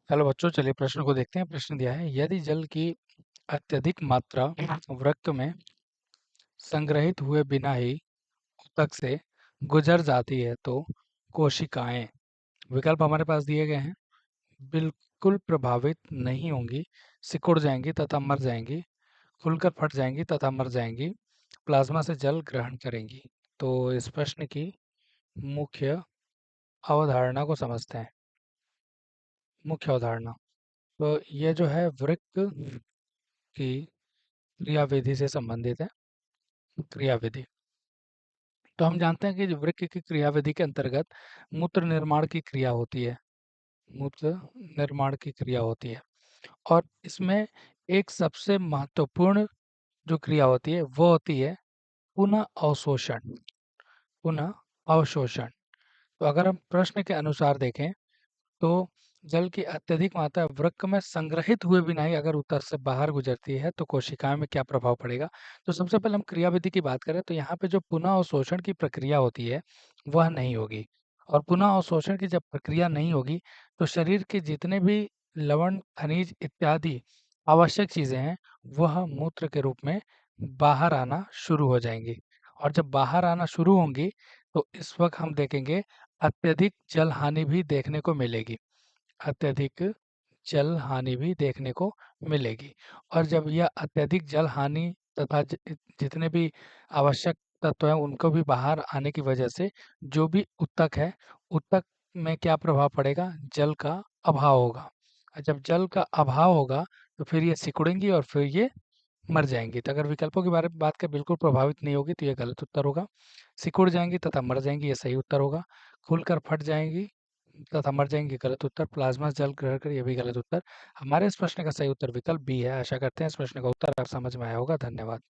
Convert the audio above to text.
Hello बच्चों, चलिए प्रश्न को देखते हैं। प्रश्न दिया है, यदि जल की अत्यधिक मात्रा वृक्क में संग्रहित हुए बिना ही ऊतक से गुजर जाती है तो कोशिकाएं, विकल्प हमारे पास दिए गए हैं, बिल्कुल प्रभावित नहीं होंगी, सिकुड़ जाएंगी तथा मर जाएंगी, खुलकर फट जाएंगी तथा मर जाएंगी, प्लाज्मा से जल ग्रहण करेंगी। तो इस प्रश्न की मुख्य अवधारणा को समझते हैं। मुख्य अवधारणा, तो ये जो है वृक्क की क्रियाविधि से संबंधित है। क्रियाविधि, तो हम जानते हैं कि जो वृक्क की क्रियाविधि के अंतर्गत मूत्र निर्माण की क्रिया होती है। मूत्र निर्माण की क्रिया होती है और इसमें एक सबसे महत्वपूर्ण जो क्रिया होती है वो होती है पुनः अवशोषण। पुनः अवशोषण, तो अगर हम प्रश्न के अनुसार देखें तो जल की अत्यधिक मात्रा वृक्क में संग्रहित हुए बिना ही अगर उत्तर से बाहर गुजरती है तो कोशिकाओं में क्या प्रभाव पड़ेगा। तो सबसे पहले हम क्रियाविधि की बात करें तो यहाँ पे जो पुनः अवशोषण की प्रक्रिया होती है वह नहीं होगी। और पुनः अवशोषण की जब प्रक्रिया नहीं होगी तो शरीर के जितने भी लवण, खनिज इत्यादि आवश्यक चीजें हैं वह मूत्र के रूप में बाहर आना शुरू हो जाएंगी। और जब बाहर आना शुरू होंगी तो इस वक्त हम देखेंगे अत्यधिक जल हानि भी देखने को मिलेगी। अत्यधिक जल हानि भी देखने को मिलेगी। और जब यह अत्यधिक जल हानि तथा जितने भी आवश्यक तत्व हैं उनको भी बाहर आने की वजह से जो भी ऊतक है, ऊतक में क्या प्रभाव पड़ेगा, जल का अभाव होगा। और जब जल का अभाव होगा तो फिर ये सिकुड़ेंगी और फिर ये मर जाएंगी। तो अगर विकल्पों के बारे में बात करें, बिल्कुल प्रभावित नहीं होगी तो ये गलत उत्तर होगा। सिकुड़ जाएंगी तथा मर जाएंगी, ये सही उत्तर होगा। खुलकर फट जाएंगी तथा मर जाएंगी, गलत उत्तर। प्लाज्मा जल ग्रहण कर, ये भी गलत उत्तर। हमारे इस प्रश्न का सही उत्तर विकल्प बी है। आशा करते हैं इस प्रश्न का उत्तर आप समझ में आया होगा। धन्यवाद।